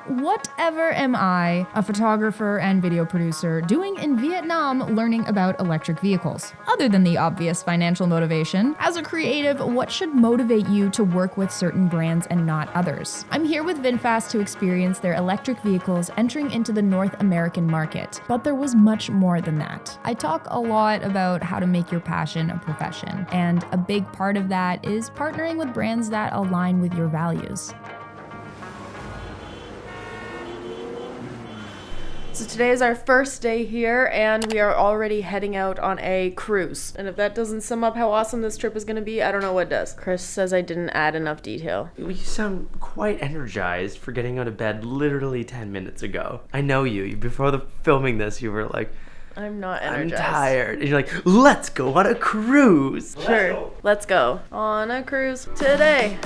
whatever am I, a photographer and video producer, doing in Vietnam learning about electric vehicles? Other than the obvious financial motivation, as a creative, what should motivate you to work with certain brands and not others? I'm here with Vinfast to experience their electric vehicles entering into the North American market, but there was much more than that. I talk a lot about how to make your passion a profession, and a big part of that is partnering with brands that align with your values. So today is our first day here, and we are already heading out on a cruise. And if that doesn't sum up how awesome this trip is going to be, I don't know what does. Chris says I didn't add enough detail. You sound quite energized for getting out of bed literally 10 minutes ago. I know you. Before the filming this, you were like, I'm not energized. I'm tired. And you're like, let's go on a cruise. Sure, let's go on a cruise today.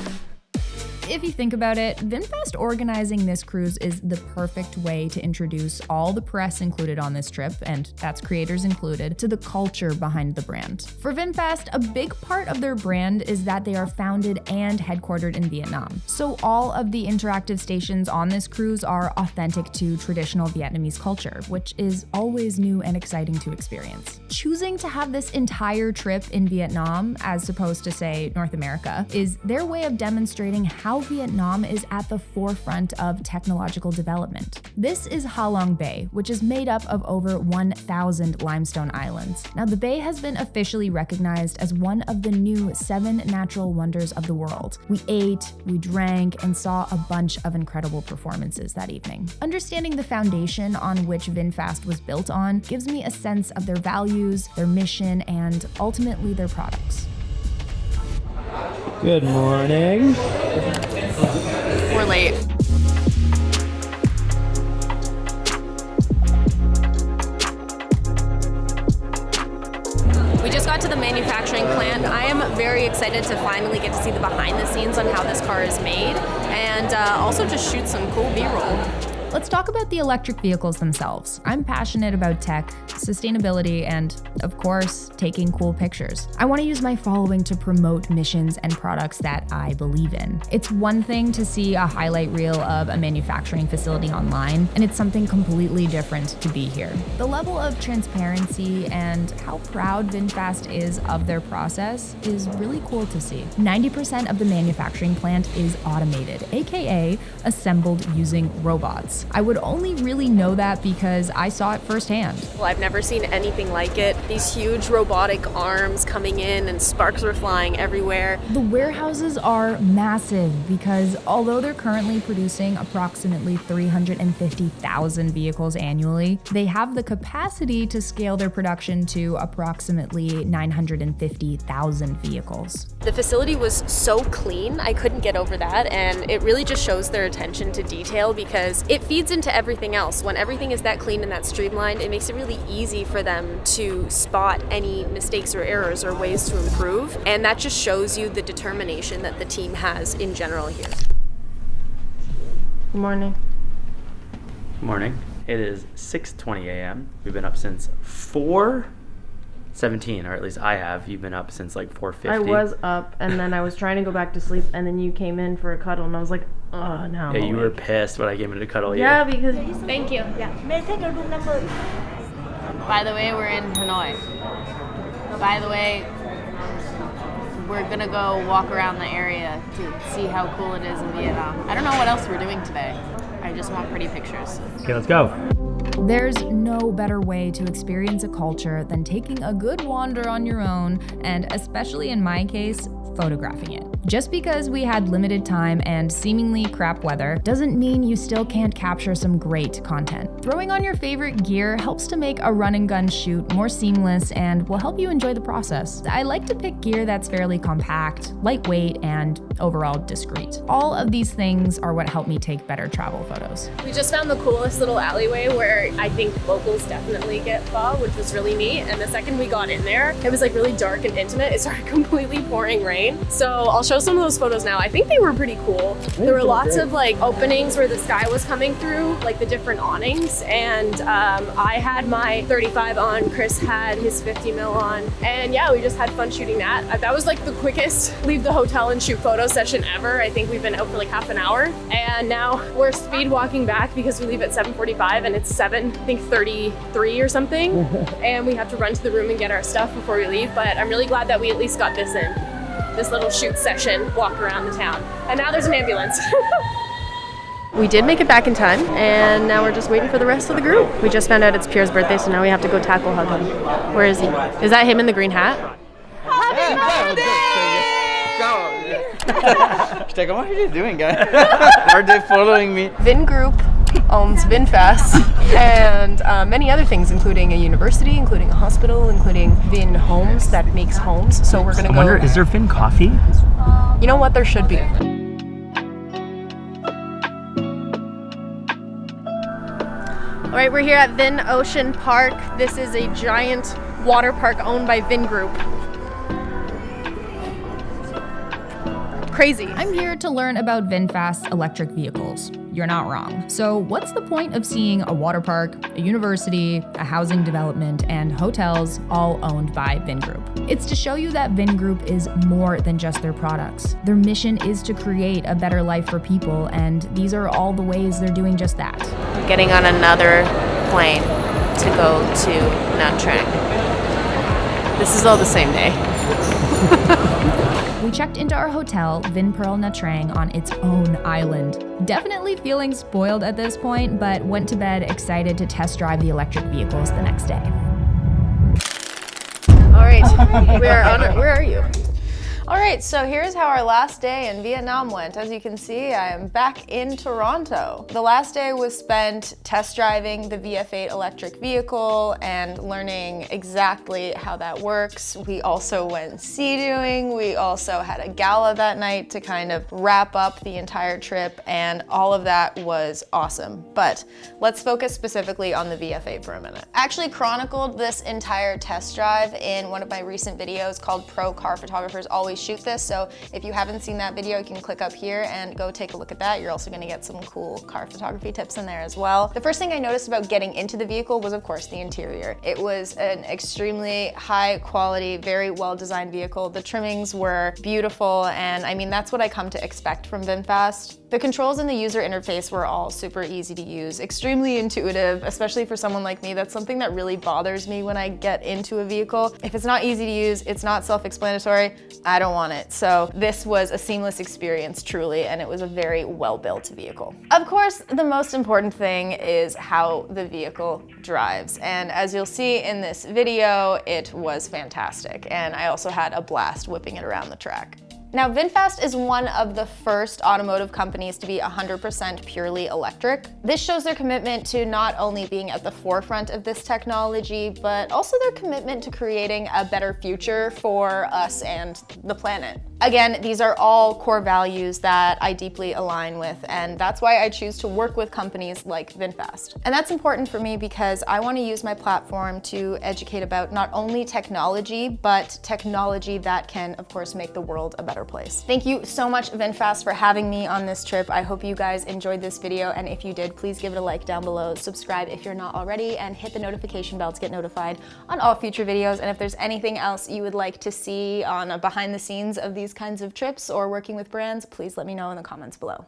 If you think about it, Vinfast organizing this cruise is the perfect way to introduce all the press included on this trip, and that's creators included, to the culture behind the brand. For Vinfast, a big part of their brand is that they are founded and headquartered in Vietnam. So all of the interactive stations on this cruise are authentic to traditional Vietnamese culture, which is always new and exciting to experience. Choosing to have this entire trip in Vietnam, as opposed to, say, North America, is their way of demonstrating how Vietnam is at the forefront of technological development. This is Ha Long Bay, which is made up of over 1,000 limestone islands. Now, the bay has been officially recognized as one of the new 7 natural wonders of the world. We ate, we drank, and saw a bunch of incredible performances that evening. Understanding the foundation on which Vinfast was built on gives me a sense of their values, their mission, and ultimately their products. Good morning. We're late. We just got to the manufacturing plant. I am very excited to finally get to see the behind the scenes on how this car is made, and also just shoot some cool B-roll. Let's talk about the electric vehicles themselves. I'm passionate about tech, sustainability, and, of course, taking cool pictures. I want to use my following to promote missions and products that I believe in. It's one thing to see a highlight reel of a manufacturing facility online, and it's something completely different to be here. The level of transparency and how proud Vinfast is of their process is really cool to see. 90% of the manufacturing plant is automated, aka assembled using robots. I would only really know that because I saw it firsthand. Well, I've never seen anything like it. These huge robotic arms coming in and sparks were flying everywhere. The warehouses are massive because although they're currently producing approximately 350,000 vehicles annually, they have the capacity to scale their production to approximately 950,000 vehicles. The facility was so clean, I couldn't get over that, and it really just shows their attention to detail because it feeds into everything else. When everything is that clean and that streamlined, it makes it really easy for them to spot any mistakes or errors or ways to improve, and that just shows you the determination that the team has in general here. Good morning. Good morning. It is 6:20 a.m. We've been up since 4:17, or at least I have. You've been up since like 4:50. I was up, and then I was trying to go back to sleep, and then you came in for a cuddle, and I was like, oh, no. Yeah, you were pissed when I came in to cuddle you. Yeah, because... Thank you. Yeah. May I take your room number? By the way, we're in Hanoi. By the way, we're gonna go walk around the area to see how cool it is in Vietnam. I don't know what else we're doing today. I just want pretty pictures. Okay, let's go. There's no better way to experience a culture than taking a good wander on your own, and especially in my case, photographing it. Just because we had limited time and seemingly crap weather doesn't mean you still can't capture some great content. Throwing on your favorite gear helps to make a run and gun shoot more seamless and will help you enjoy the process. I like to pick gear that's fairly compact, lightweight, and overall discreet. All of these things are what help me take better travel photos. We just found the coolest little alleyway where I think locals definitely get pho, which was really neat. And the second we got in there, it was like really dark and intimate. It started completely pouring rain. So I'll show show some of those photos now. I think they were pretty cool. There were lots of like openings where the sky was coming through, like the different awnings. And I had my 35 on, Chris had his 50 mil on. And yeah, we just had fun shooting that. That was like the quickest leave the hotel and shoot photo session ever. I think we've been out for like half an hour. And now we're speed walking back because we leave at 7:45 and it's 7:33 or something. And we have to run to the room and get our stuff before we leave. But I'm really glad that we at least got this in. This little shoot session, walk around the town. And now there's an ambulance. We did make it back in time, and now we're just waiting for the rest of the group. We just found out it's Pierre's birthday, so now we have to go tackle hug him. Where is he? Is that him in the green hat? Happy birthday! She's like, what are you doing, guys? Are they following me? Vin Group owns Vinfast and many other things, including a university, including a hospital, including Vin Homes that makes homes. So we're gonna go. Is there Vin coffee? You know what? There should be. All right, we're here at Vin Ocean Park. This is a giant water park owned by Vin Group. Crazy. I'm here to learn about Vinfast electric vehicles. You're not wrong. So what's the point of seeing a water park, a university, a housing development, and hotels all owned by Vin Group? It's to show you that Vin Group is more than just their products. Their mission is to create a better life for people, and these are all the ways they're doing just that. We're getting on another plane to go to Nha Trang. This is all the same day. We checked into our hotel, Vinpearl Nha Trang, on its own island. Definitely feeling spoiled at this point, but went to bed excited to test drive the electric vehicles the next day. All right, we are on it. Where are you? All right, so here's how our last day in Vietnam went. As you can see, I am back in Toronto. The last day was spent test driving the VF8 electric vehicle and learning exactly how that works. We also went sea-doing. We also had a gala that night to kind of wrap up the entire trip, and all of that was awesome. But let's focus specifically on the VF8 for a minute. I actually chronicled this entire test drive in one of my recent videos called Pro Car Photographers Always Shoot This. So if you haven't seen that video, you can click up here and go take a look at that. You're also gonna get some cool car photography tips in there as well. The first thing I noticed about getting into the vehicle was, of course, the interior. It was an extremely high quality, very well-designed vehicle. The trimmings were beautiful, and I mean, that's what I come to expect from Vinfast. The controls and the user interface were all super easy to use, extremely intuitive, especially for someone like me. That's something that really bothers me when I get into a vehicle. If it's not easy to use, it's not self-explanatory, I don't want it. So this was a seamless experience, truly, and it was a very well-built vehicle. Of course, the most important thing is how the vehicle drives. And as you'll see in this video, it was fantastic. And I also had a blast whipping it around the track. Now, Vinfast is one of the first automotive companies to be 100% purely electric. This shows their commitment to not only being at the forefront of this technology, but also their commitment to creating a better future for us and the planet. Again, these are all core values that I deeply align with, and that's why I choose to work with companies like Vinfast. And that's important for me because I want to use my platform to educate about not only technology, but technology that can, of course, make the world a better place. Thank you so much, Vinfast, for having me on this trip. I hope you guys enjoyed this video, and if you did, please give it a like down below, subscribe if you're not already, and hit the notification bell to get notified on all future videos. And if there's anything else you would like to see on a behind the scenes of these kinds of trips or working with brands, please let me know in the comments below.